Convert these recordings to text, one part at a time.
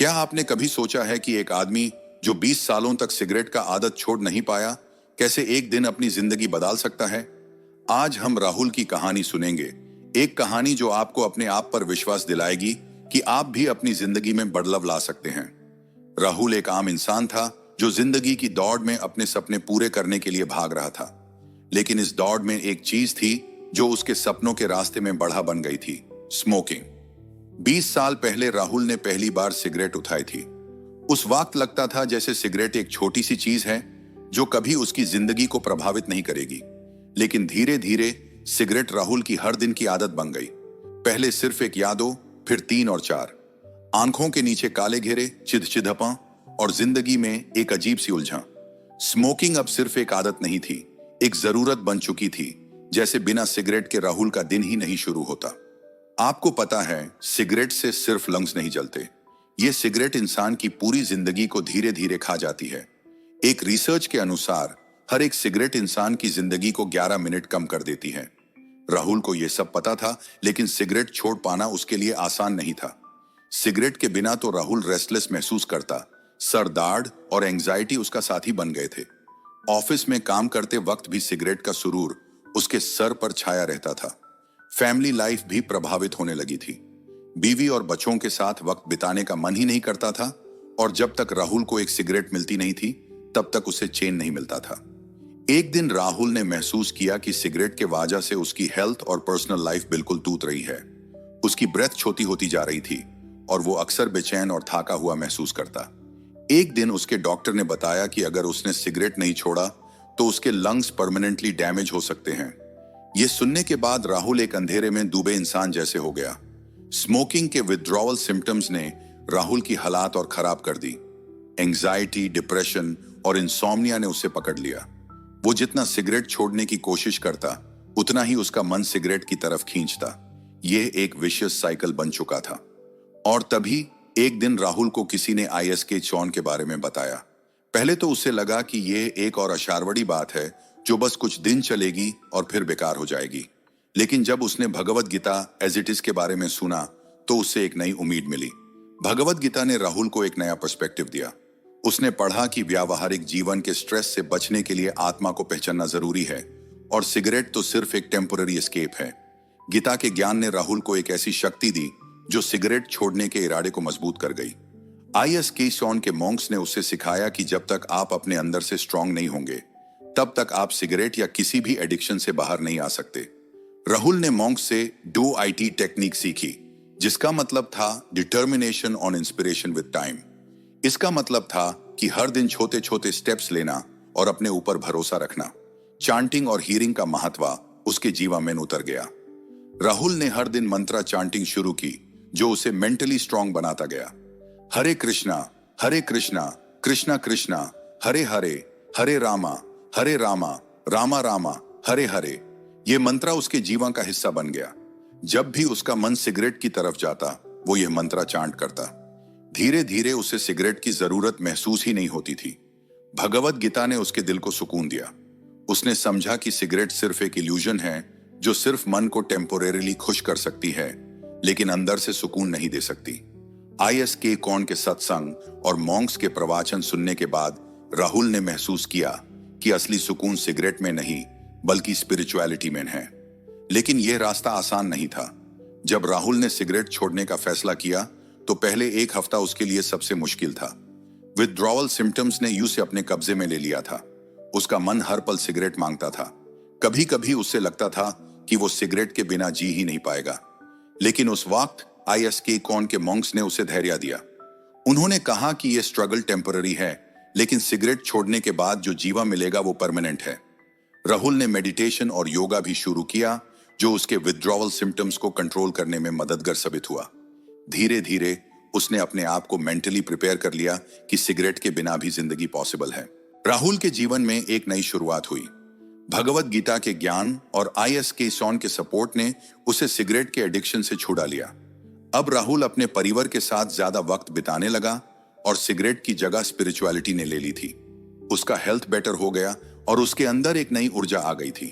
क्या आपने कभी सोचा है कि एक आदमी जो 20 सालों तक सिगरेट का आदत छोड़ नहीं पाया, कैसे एक दिन अपनी जिंदगी बदल सकता है? आज हम राहुल की कहानी सुनेंगे। एक कहानी जो आपको अपने आप पर विश्वास दिलाएगी कि आप भी अपनी जिंदगी में बदलाव ला सकते हैं। राहुल एक आम इंसान था जो जिंदगी की दौड़ में अपने सपने पूरे करने के लिए भाग रहा था। लेकिन इस दौड़ में एक चीज थी जो उसके सपनों के रास्ते में बढ़ा बन गई थी, स्मोकिंग। 20 साल पहले राहुल ने पहली बार सिगरेट उठाई थी। उस वक्त लगता था जैसे सिगरेट एक छोटी सी चीज है जो कभी उसकी जिंदगी को प्रभावित नहीं करेगी। लेकिन धीरे धीरे सिगरेट राहुल की हर दिन की आदत बन गई। पहले सिर्फ एक या दो, फिर 3 और 4। आंखों के नीचे काले घेरे, चिदचिदपा और जिंदगी में एक अजीब सी उलझन। स्मोकिंग अब सिर्फ एक आदत नहीं थी, एक जरूरत बन चुकी थी। जैसे बिना सिगरेट के राहुल का दिन ही नहीं शुरू होता। आपको पता है, सिगरेट से सिर्फ लंग्स नहीं जलते। ये सिगरेट इंसान की पूरी जिंदगी को धीरे धीरे खा जाती है। एक रिसर्च के अनुसार हर एक सिगरेट इंसान की जिंदगी को 11 मिनट कम कर देती है। राहुल को यह सब पता था, लेकिन सिगरेट छोड़ पाना उसके लिए आसान नहीं था। सिगरेट के बिना तो राहुल रेस्टलेस महसूस करता, सर दर्द और एंजाइटी उसका साथी बन गए थे। ऑफिस में काम करते वक्त भी सिगरेट का सुरूर उसके सर पर छाया रहता था। फैमिली लाइफ भी प्रभावित होने लगी थी। बीवी और बच्चों के साथ वक्त बिताने का मन ही नहीं करता था, और जब तक राहुल को एक सिगरेट मिलती नहीं थी तब तक उसे चैन नहीं मिलता था। एक दिन राहुल ने महसूस किया कि सिगरेट के वजह से उसकी हेल्थ और पर्सनल लाइफ बिल्कुल टूट रही है। उसकी ब्रेथ छोटी होती जा रही थी और वो अक्सर बेचैन और थाका हुआ महसूस करता। एक दिन उसके डॉक्टर ने बताया कि अगर उसने सिगरेट नहीं छोड़ा तो उसके लंग्स परमानेंटली डैमेज हो सकते हैं। ये सुनने के बाद राहुल एक अंधेरे में डूबे इंसान जैसे हो गया। स्मोकिंग के विथड्रॉवल सिम्टम्स ने राहुल की हालात और खराब कर दी। एंजाइटी, डिप्रेशन और इंसोम्निया ने उसे पकड़ लिया। वो जितना सिगरेट छोड़ने की कोशिश करता, उतना ही उसका मन सिगरेट की तरफ खींचता। यह एक विशियस साइकिल बन चुका था। और तभी एक दिन राहुल को किसी ने ISK चौन के बारे में बताया। पहले तो उसे लगा कि यह एक और अशारवड़ी बात है जो बस कुछ दिन चलेगी और फिर बेकार हो जाएगी। लेकिन जब उसने Bhagavad Gita as it is के बारे में सुना तो उससे एक नई उम्मीद मिली। भगवद गीता ने राहुल को एक नया पर्सपेक्टिव दिया। उसने पढ़ा कि व्यावहारिक जीवन के स्ट्रेस से बचने के लिए आत्मा को पहचानना जरूरी है, और सिगरेट तो सिर्फ एक टेम्पररी एस्केप है। गीता के ज्ञान ने राहुल को एक ऐसी शक्ति दी जो सिगरेट छोड़ने के इरादे को मजबूत कर गई। ISK चौन के मॉन्क्स ने उसे सिखाया कि जब तक आप अपने अंदर से स्ट्रांग नहीं होंगे तब तक आप सिगरेट या किसी भी एडिक्शन से बाहर नहीं आ सकते। राहुल ने मॉन्क्स से DO-IT टेक्निक सीखी, जिसका मतलब था determination on inspiration with time. इसका मतलब था कि हर दिन छोटे छोटे स्टेप्स लेना और अपने ऊपर भरोसा रखना। चांटिंग और हीरिंग का महत्व उसके जीवन में उतर गया। राहुल ने हर दिन मंत्रा चांटिंग शुरू की, जो उसे मेंटली स्ट्रांग बनाता गया। हरे कृष्णा कृष्णा कृष्णा हरे हरे, हरे रामा रामा रामा हरे हरे। ये मंत्रा उसके जीवन का हिस्सा बन गया। जब भी उसका मन सिगरेट की तरफ जाता, वो यह मंत्रा चांट करता। धीरे धीरे उसे सिगरेट की जरूरत महसूस ही नहीं होती थी। भगवद गीता ने उसके दिल को सुकून दिया। उसने समझा कि सिगरेट सिर्फ एक इल्यूजन है जो सिर्फ मन को टेम्पोरेरीली खुश कर सकती है, लेकिन अंदर से सुकून नहीं दे सकती। ISK चौन के सत्संग और मॉन्क्स के प्रवचन सुनने के बाद राहुल ने महसूस किया कि असली सुकून सिगरेट में नहीं बल्कि स्पिरिचुअलिटी में है। लेकिन यह रास्ता आसान नहीं था। जब राहुल ने सिगरेट छोड़ने का फैसला किया तो पहले 1 हफ्ता उसके लिए सबसे मुश्किल था। विथड्रॉवल सिम्टम्स ने उसे अपने कब्जे में ले लिया था। उसका मन हर पल सिगरेट मांगता था। कभी कभी उससे लगता था कि वो सिगरेट के बिना जी ही नहीं पाएगा। लेकिन उस वक्त ISK चौन के मॉन्क्स ने उसे धैर्य दिया। उन्होंने कहा कि यह स्ट्रगल टेम्पररी है, लेकिन सिगरेट छोड़ने के बाद जो जीवन मिलेगा वो परमानेंट है। राहुल ने मेडिटेशन और योगा भी शुरू किया, जो उसके विथड्रॉवल सिम्टम्स को कंट्रोल करने में मददगार साबित हुआ। धीरे धीरे उसने अपने आप को मेंटली प्रिपेयर कर लिया कि सिगरेट के बिना भी जिंदगी पॉसिबल है। राहुल के जीवन में एक नई शुरुआत हुई। भगवद गीता के ज्ञान और ISK चौन के सपोर्ट ने उसे सिगरेट के एडिक्शन से छुड़ा लिया। अब राहुल अपने परिवार के साथ ज्यादा वक्त बिताने लगा और सिगरेट की जगह स्पिरिचुअलिटी ने ले ली थी। उसका हेल्थ बेटर हो गया और उसके अंदर एक नई ऊर्जा आ गई थी।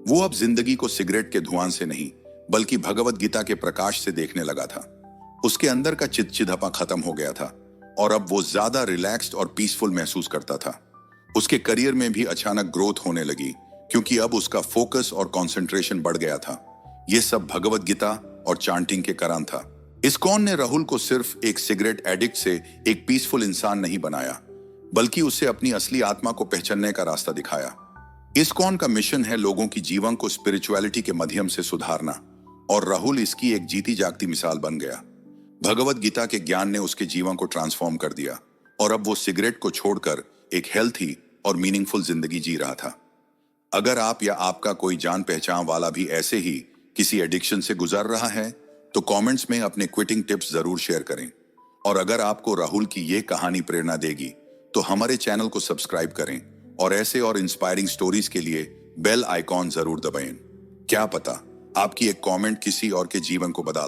वो अब जिंदगी को सिगरेट के धुआं से नहीं बल्कि भगवद गीता के प्रकाश से देखने लगा था। उसके अंदर का चिदचिदापन खत्म हो गया था और अब वो ज्यादा रिलैक्स्ड और पीसफुल महसूस करता था। उसके करियर में भी अचानक ग्रोथ होने लगी क्योंकि अब उसका फोकस और कंसंट्रेशन बढ़ गया था। ये सब भगवत गीता और चांटिंग के कारण था। इस्कॉन ने राहुल को सिर्फ एक सिगरेट एडिक्ट से एक पीसफुल इंसान नहीं बनाया, बल्कि उसे अपनी असली आत्मा को पहचानने का रास्ता दिखाया। इस्कॉन का मिशन है लोगों की जीवन को स्पिरिचुअलिटी के माध्यम से सुधारना, और राहुल इसकी एक जीती जागती मिसाल बन गया। भगवत गीता के ज्ञान ने उसके जीवन को ट्रांसफॉर्म कर दिया और अब वो सिगरेट को छोड़कर एक हेल्थी और मीनिंगफुल जिंदगी जी रहा था। अगर आप या आपका कोई जान पहचान वाला भी ऐसे ही किसी एडिक्शन से गुजर रहा है तो कमेंट्स में अपने क्विटिंग टिप्स जरूर शेयर करें। और अगर आपको राहुल की ये कहानी प्रेरणा देगी तो हमारे चैनल को सब्सक्राइब करें और ऐसे और इंस्पायरिंग स्टोरीज के लिए बेल आइकॉन जरूर दबाएं। क्या पता आपकी एक कमेंट किसी और के जीवन को बदल